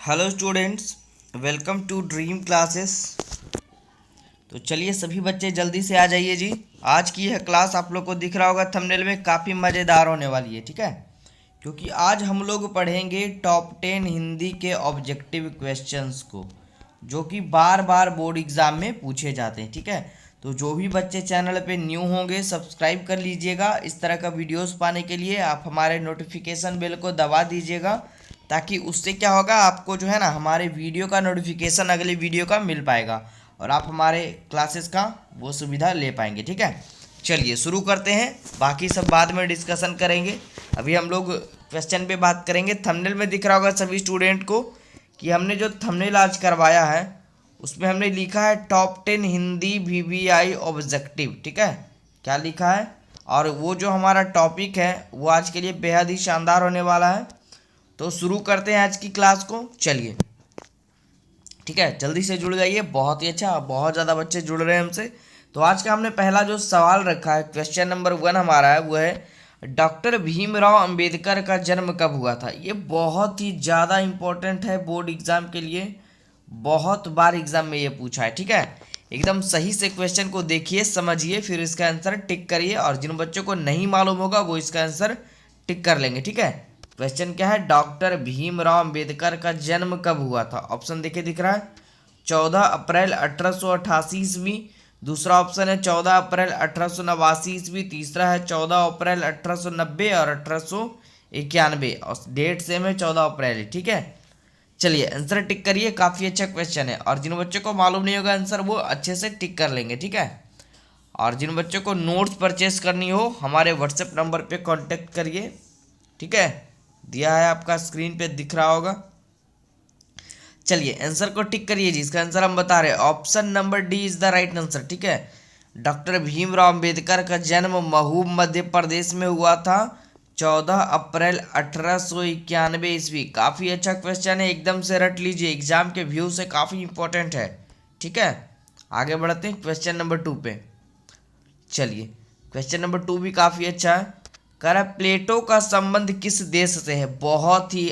Hello students, welcome to dream classes. तो चलिए सभी बच्चे जल्दी से आ जाइए जी। आज की यह क्लास आप लोग को दिख रहा होगा थंबनेल में, काफ़ी मज़ेदार होने वाली है। ठीक है, क्योंकि आज हम लोग पढ़ेंगे टॉप 10 हिंदी के ऑब्जेक्टिव क्वेश्चंस को, जो कि बार बार बोर्ड एग्ज़ाम में पूछे जाते हैं। ठीक है, तो जो भी बच्चे चैनल पे न्यू होंगे सब्सक्राइब कर लीजिएगा। इस तरह का वीडियोस पाने के लिए आप हमारे नोटिफिकेशन बेल को दबा दीजिएगा, ताकि उससे क्या होगा, आपको जो है ना हमारे वीडियो का नोटिफिकेशन अगले वीडियो का मिल पाएगा और आप हमारे क्लासेस का वो सुविधा ले पाएंगे। ठीक है, चलिए शुरू करते हैं, बाकी सब बाद में डिस्कशन करेंगे। अभी हम लोग क्वेश्चन पे बात करेंगे। थंबनेल में दिख रहा होगा सभी स्टूडेंट को कि हमने जो थंबनेल आज करवाया है उसमें हमने लिखा है टॉप 10 हिंदी वीवीआई ऑब्जेक्टिव। ठीक है, क्या लिखा है, और वो जो हमारा टॉपिक है वो आज के लिए बेहद ही शानदार होने वाला है। तो शुरू करते हैं आज की क्लास को। चलिए ठीक है, जल्दी से जुड़ जाइए। बहुत ही अच्छा, बहुत ज़्यादा बच्चे जुड़ रहे हैं हमसे। तो आज का हमने पहला जो सवाल रखा है, क्वेश्चन नंबर 1 हमारा है, वो है डॉक्टर भीमराव अंबेडकर का जन्म कब हुआ था। ये बहुत ही ज़्यादा इम्पोर्टेंट है बोर्ड एग्जाम के लिए, बहुत बार एग्जाम में ये पूछा है। ठीक है, एकदम सही से क्वेश्चन को देखिए, समझिए, फिर इसका आंसर टिक करिए, और जिन बच्चों को नहीं मालूम होगा वो इसका आंसर टिक कर लेंगे। ठीक है, क्वेश्चन क्या है, डॉक्टर भीमराव अंबेडकर का जन्म कब हुआ था। ऑप्शन देखिए दिख रहा है, 14 अप्रैल 1888 ईस्वी। दूसरा ऑप्शन है 14 अप्रैल 1889 ईस्वी। तीसरा है 14 अप्रैल 1890 और 1891, और डेट सेम है 14 अप्रैल। ठीक है, चलिए आंसर टिक करिए, काफ़ी अच्छा क्वेश्चन है, और जिन बच्चों को मालूम नहीं होगा आंसर वो अच्छे से टिक कर लेंगे। ठीक है, और जिन बच्चों को नोट्स परचेस करनी हो हमारे व्हाट्सएप नंबर पे कांटेक्ट करिए। ठीक है, दिया है आपका स्क्रीन पे दिख रहा होगा। चलिए आंसर को टिक करिए जी, इसका आंसर हम बता रहे हैं, option number D is the right answer. ठीक है, डॉक्टर भीमराव अंबेडकर का जन्म महू मध्य प्रदेश में हुआ था 14 अप्रैल 1891 ईस्वी। काफ़ी अच्छा क्वेश्चन है, एकदम से रट लीजिए, एग्जाम के व्यू से काफ़ी इंपॉर्टेंट है। ठीक है, आगे बढ़ते हैं क्वेश्चन नंबर 2 पे। चलिए क्वेश्चन नंबर 2 भी काफ़ी अच्छा है। कह रहा है प्लेटो का संबंध किस देश से है। बहुत ही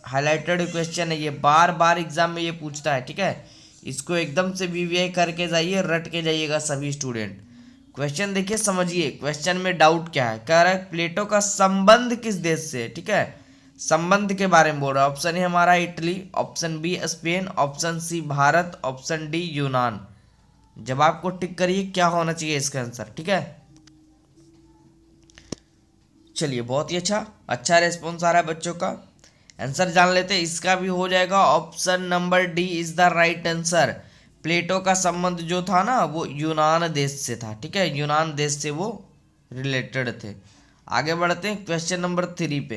हाईलाइटेड क्वेश्चन है ये, बार बार एग्जाम में ये पूछता है। ठीक है, इसको एकदम से वीवीआई करके जाइए, रट के जाइएगा सभी स्टूडेंट। क्वेश्चन देखिए, समझिए क्वेश्चन में डाउट क्या है। कह रहा है प्लेटो का संबंध किस देश से है। ठीक है, संबंध के बारे में बोल रहा है। ऑप्शन ए हमारा Italy, option B Spain, option C Bharat, option D यूनान। जवाब को टिक करिए, क्या होना चाहिए इसका आंसर। ठीक है, चलिए बहुत ही अच्छा, अच्छा रेस्पॉन्स आ रहा है बच्चों का। आंसर जान लेते हैं, इसका भी हो जाएगा, option number D is the right answer. Plato का संबंध जो था ना वो यूनान देश से था। ठीक है, यूनान देश से वो रिलेटेड थे। आगे बढ़ते हैं क्वेश्चन नंबर 3 पे।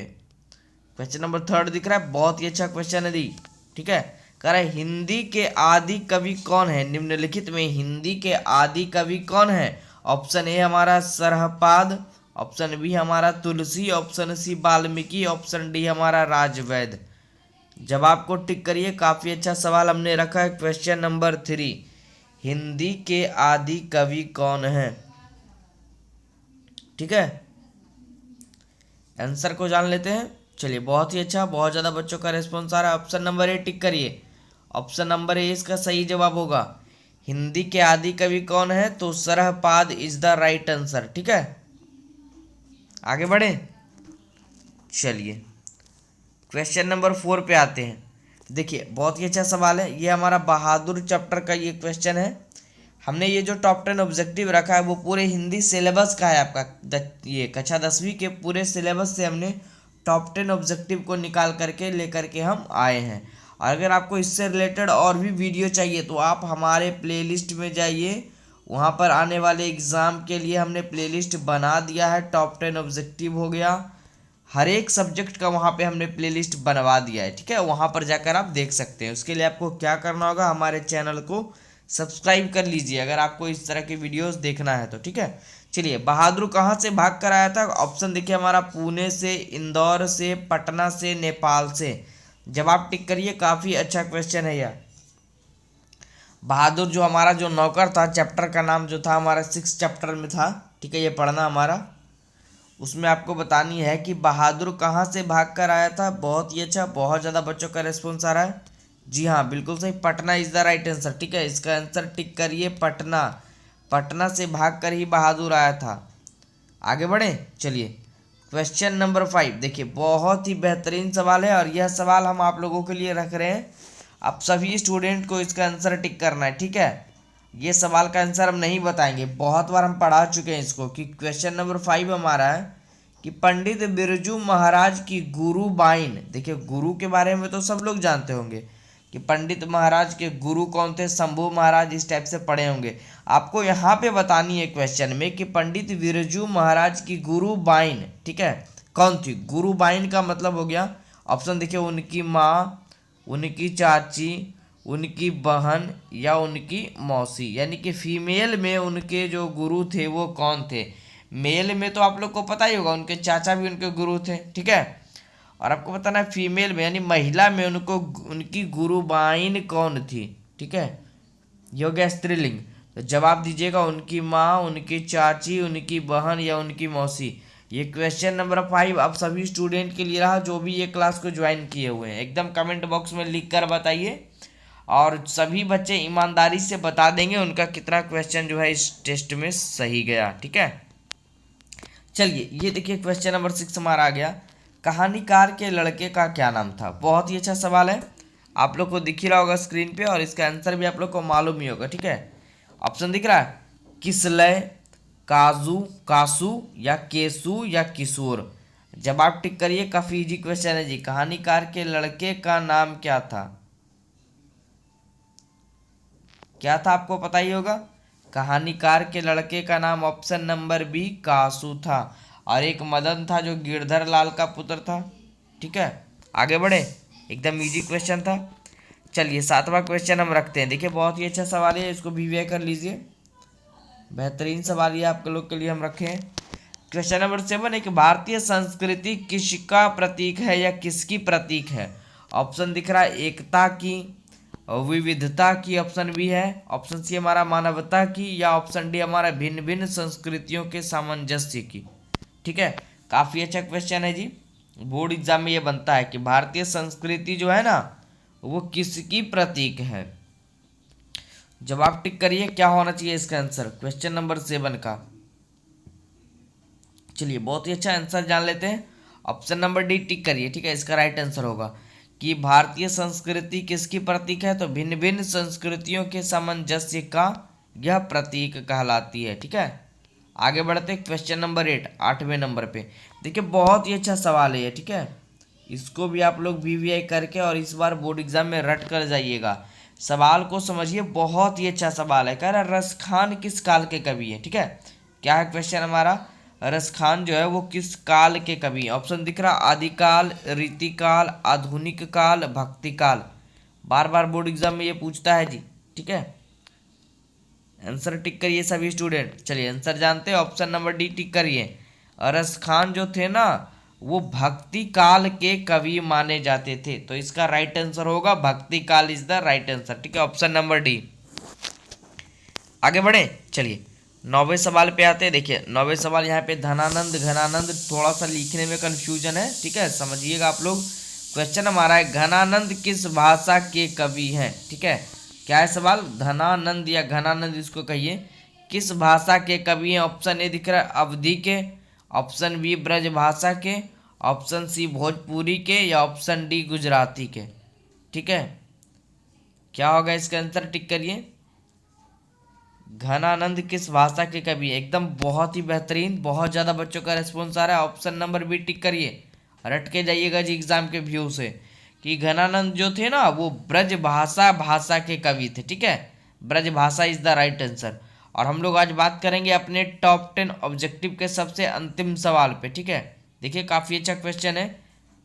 क्वेश्चन नंबर 3 दिख रहा है, बहुत ही अच्छा क्वेश्चन है दी। ठीक है, कह रहा है हिंदी के आदि कवि कौन है। निम्नलिखित में हिंदी के आदि कवि कौन है। ऑप्शन ए हमारा सरहपाद, ऑप्शन बी हमारा Tulsi, option C Valmiki, option D हमारा राजवैद। जवाब को टिक करिए, काफ़ी अच्छा सवाल हमने रखा है। क्वेश्चन नंबर 3, हिंदी के आदि कवि कौन है। ठीक है, आंसर को जान लेते हैं। चलिए बहुत ही अच्छा, बहुत ज़्यादा बच्चों का रिस्पॉन्स आ रहा है। ऑप्शन नंबर ए टिक करिए, ऑप्शन नंबर ए इसका सही जवाब होगा। हिंदी के आदि कवि कौन है, तो Sarahapada is the right answer. ठीक है, आगे बढ़े। चलिए क्वेश्चन नंबर 4 पे आते हैं। देखिए बहुत ही अच्छा सवाल है, ये हमारा बहादुर चैप्टर का ये क्वेश्चन है। हमने ये जो टॉप 10 ऑब्जेक्टिव रखा है वो पूरे हिंदी सिलेबस का है आपका। ये कक्षा 10वीं के पूरे सिलेबस से हमने टॉप 10 ऑब्जेक्टिव को निकाल करके लेकर के हम आए हैं। और अगर आपको इससे रिलेटेड और भी वीडियो चाहिए तो आप हमारे प्लेलिस्ट में जाइए, वहाँ पर आने वाले एग्ज़ाम के लिए हमने प्लेलिस्ट बना दिया है। टॉप 10 ऑब्जेक्टिव हो गया, हर एक सब्जेक्ट का वहाँ पे हमने प्लेलिस्ट बनवा दिया है। ठीक है, वहाँ पर जाकर आप देख सकते हैं। उसके लिए आपको क्या करना होगा, हमारे चैनल को सब्सक्राइब कर लीजिए अगर आपको इस तरह की वीडियोस देखना है तो। ठीक है, चलिए बहादुर कहाँ से भाग कर आया था। ऑप्शन देखिए हमारा पुणे से, इंदौर से, पटना से, नेपाल से। जवाब टिक करिए, काफ़ी अच्छा क्वेश्चन है यह। बहादुर जो हमारा जो नौकर था, चैप्टर का नाम जो था हमारा 6 चैप्टर में था। ठीक है, ये पढ़ना हमारा, उसमें आपको बतानी है कि बहादुर कहाँ से भाग कर आया था। बहुत ही अच्छा, बहुत ज़्यादा बच्चों का रिस्पॉन्स आ रहा है। जी हाँ, बिल्कुल सही, Patna is the right answer. ठीक है, इसका आंसर टिक करिए, पटना। पटना से भाग कर ही बहादुर आया था। आगे बढ़े, चलिए क्वेश्चन नंबर 5। देखिए बहुत ही बेहतरीन सवाल है और यह सवाल हम आप लोगों के लिए रख रहे हैं। आप सभी स्टूडेंट को इसका आंसर टिक करना है। ठीक है, ये सवाल का आंसर हम नहीं बताएंगे, बहुत बार हम पढ़ा चुके हैं इसको। कि क्वेश्चन नंबर 5 हमारा है कि पंडित बिरजू महाराज की गुरु बाइन। देखिए गुरु के बारे में तो सब लोग जानते होंगे कि पंडित महाराज के गुरु कौन थे, शंभू महाराज, इस टाइप से पढ़े होंगे। आपको यहाँ पे बतानी है क्वेश्चन में कि पंडित बिरजू महाराज की गुरु बाइन, ठीक है, कौन थी। गुरु बाइन का मतलब हो गया, ऑप्शन देखिए, उनकी माँ, उनकी चाची, उनकी बहन या उनकी मौसी। यानी कि फीमेल में उनके जो गुरु थे वो कौन थे। मेल में तो आप लोग को पता ही होगा, उनके चाचा भी उनके गुरु थे। ठीक है, और आपको बताना है फीमेल में यानी महिला में उनको उनकी गुरुबाइन कौन थी। ठीक है, ये हो गया स्त्रीलिंग। तो जवाब दीजिएगा उनकी माँ, उनकी चाची, उनकी बहन या उनकी मौसी। ये क्वेश्चन नंबर 5 आप सभी स्टूडेंट के लिए रहा जो भी ये क्लास को ज्वाइन किए हुए हैं। एकदम कमेंट बॉक्स में लिख कर बताइए और सभी बच्चे ईमानदारी से बता देंगे उनका कितना क्वेश्चन जो है इस टेस्ट में सही गया। ठीक है, चलिए ये देखिए क्वेश्चन नंबर 6 हमारा आ गया। कहानीकार के लड़के का क्या नाम था। बहुत ही अच्छा सवाल है, आप लोग को दिख ही रहा होगा स्क्रीन पे और इसका आंसर भी आप लोग को मालूम ही होगा। ठीक है, ऑप्शन दिख रहा है, किसलय, काजू, कासू या केसू या किशोर। जब आप टिक करिए, काफी इजी क्वेश्चन है जी। कहानीकार के लड़के का नाम क्या था, क्या था आपको पता ही होगा। कहानीकार के लड़के का नाम ऑप्शन नंबर बी कासू था और एक मदन था जो गिरधर लाल का पुत्र था। ठीक है, आगे बढ़े, एकदम इजी क्वेश्चन था। चलिए 7वां क्वेश्चन हम रखते हैं। देखिए बहुत ही अच्छा सवाल है, इसको भी कर लीजिए, बेहतरीन सवाल ये आप लोग के लिए हम रखे हैं। क्वेश्चन नंबर 7 है कि भारतीय संस्कृति किसका प्रतीक है या किसकी प्रतीक है। ऑप्शन दिख रहा है एकता की, विविधता की, ऑप्शन बी है, ऑप्शन सी हमारा मानवता की या ऑप्शन डी हमारा भिन्न भिन्न संस्कृतियों के सामंजस्य की। ठीक है, काफी अच्छा क्वेश्चन है जी, बोर्ड एग्जाम में ये बनता है कि भारतीय संस्कृति जो है ना वो किसकी प्रतीक है। जवाब टिक करिए, क्या होना चाहिए इसका आंसर क्वेश्चन नंबर 7 का। चलिए बहुत ही अच्छा आंसर जान लेते हैं, ऑप्शन नंबर डी टिक करिए। ठीक है, इसका राइट आंसर होगा कि भारतीय संस्कृति किसकी प्रतीक है, तो भिन्न भिन्न संस्कृतियों के सामंजस्य का यह प्रतीक कहलाती है। ठीक है, आगे बढ़ते क्वेश्चन नंबर 8, 8वें नंबर पे। देखिए बहुत ही अच्छा सवाल है ये। ठीक है, इसको भी आप लोग वीवीआई करके और इस बार बोर्ड एग्जाम में रट कर जाइएगा। सवाल को समझिए, बहुत ही अच्छा सवाल है। कह रहा रसखान किस काल के कवि है। ठीक है, क्या है क्वेश्चन हमारा, रसखान जो है वो किस काल के कवि हैं। ऑप्शन दिख रहा, आदिकाल, रीतिकाल, आधुनिक काल, भक्ति काल। बार बार बोर्ड एग्जाम में ये पूछता है जी। ठीक है, आंसर टिक करिए सभी स्टूडेंट। चलिए आंसर जानते हैं, ऑप्शन नंबर डी टिक करिए। अरस खान जो थे ना वो भक्ति काल के कवि माने जाते थे, तो इसका राइट आंसर होगा भक्ति काल इज द राइट आंसर। ठीक है, ऑप्शन नंबर डी। आगे बढ़े, चलिए 9वें सवाल पे आते हैं। देखिए 9वें सवाल यहाँ पे धनानंद घनानंद, थोड़ा सा लिखने में कंफ्यूजन है। ठीक है, समझिएगा आप लोग। क्वेश्चन हमारा है घनानंद किस भाषा के कवि हैं। ठीक है, क्या है सवाल, धनानंद या घनानंद इसको कहिए, किस भाषा के कवि हैं। ऑप्शन ए दिख रहा है अवधी के, ऑप्शन बी ब्रज भाषा के, ऑप्शन सी भोजपुरी के या ऑप्शन डी गुजराती के। ठीक है, क्या होगा इसका आंसर टिक करिए। घनानंद किस भाषा के कवि है, एकदम बहुत ही बेहतरीन, बहुत ज़्यादा बच्चों का रिस्पॉन्स आ रहा है। ऑप्शन नंबर बी टिक करिए, रट के जाइएगा जी एग्जाम के व्यू से कि घनानंद जो थे ना वो ब्रज भाषा के कवि थे। ठीक है, ब्रज भाषा इज द राइट आंसर। और हम लोग आज बात करेंगे अपने टॉप 10 ऑब्जेक्टिव के सबसे अंतिम सवाल पे। ठीक है, देखिए काफ़ी अच्छा क्वेश्चन है।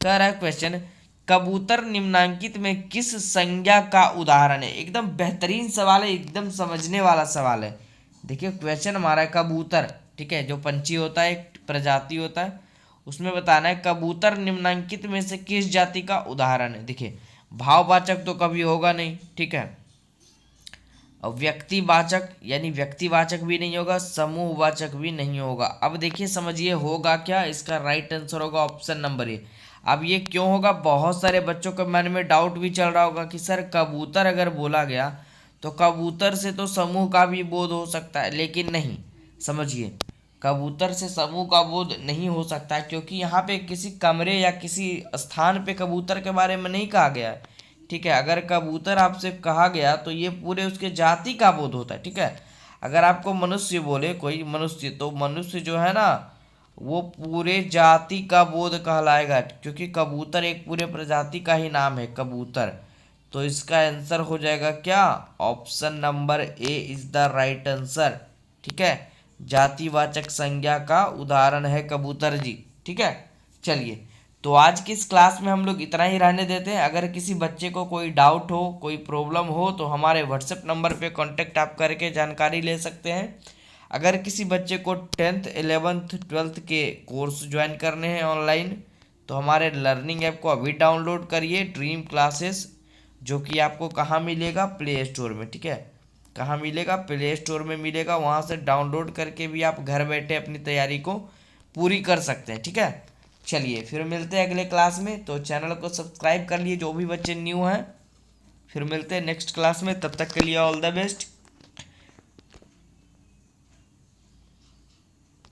कह रहा है क्वेश्चन, कबूतर निम्नांकित में किस संज्ञा का उदाहरण है। एकदम बेहतरीन सवाल है, एकदम समझने वाला सवाल है। देखिए क्वेश्चन हमारा है कबूतर, ठीक है, जो पंछी होता है एक प्रजाति होता है, उसमें बताना है कबूतर निम्नांकित में से किस जाति का उदाहरण है। देखिए भाववाचक तो कभी होगा नहीं। ठीक है, और व्यक्तिवाचक यानी व्यक्तिवाचक भी नहीं होगा, समूहवाचक भी नहीं होगा। अब देखिए समझिए होगा क्या, इसका राइट आंसर होगा ऑप्शन नंबर ए। अब ये क्यों होगा, बहुत सारे बच्चों के मन में डाउट भी चल रहा होगा कि सर कबूतर अगर बोला गया तो कबूतर से तो समूह का भी बोध हो सकता है, लेकिन नहीं, समझिए कबूतर से समूह का बोध नहीं हो सकता है, क्योंकि यहाँ पे किसी कमरे या किसी स्थान पे कबूतर के बारे में नहीं कहा गया है। ठीक है, अगर कबूतर आपसे कहा गया तो ये पूरे उसके जाति का बोध होता है। ठीक है, अगर आपको मनुष्य बोले कोई मनुष्य, तो मनुष्य जो है ना वो पूरे जाति का बोध कहलाएगा, क्योंकि कबूतर एक पूरे प्रजाति का ही नाम है कबूतर। तो इसका आंसर हो जाएगा क्या, option number A is the right answer. ठीक है, जातिवाचक संज्ञा का उदाहरण है कबूतर जी। ठीक है, चलिए तो आज की इस क्लास में हम लोग इतना ही रहने देते हैं। अगर किसी बच्चे को कोई डाउट हो, कोई प्रॉब्लम हो, तो हमारे व्हाट्सएप नंबर पे कांटेक्ट आप करके जानकारी ले सकते हैं। अगर किसी बच्चे को 10th 11th 12th के कोर्स ज्वाइन करने हैं ऑनलाइन, तो हमारे लर्निंग ऐप को अभी डाउनलोड करिए, ड्रीम क्लासेस, जो कि आपको कहाँ मिलेगा, प्ले स्टोर में। ठीक है, कहाँ मिलेगा, प्ले स्टोर में मिलेगा, वहाँ से डाउनलोड करके भी आप घर बैठे अपनी तैयारी को पूरी कर सकते हैं। ठीक है, चलिए फिर मिलते हैं अगले क्लास में। तो चैनल को सब्सक्राइब कर लिए जो भी बच्चे न्यू हैं। फिर मिलते हैं नेक्स्ट क्लास में, तब तक के लिए ऑल द बेस्ट।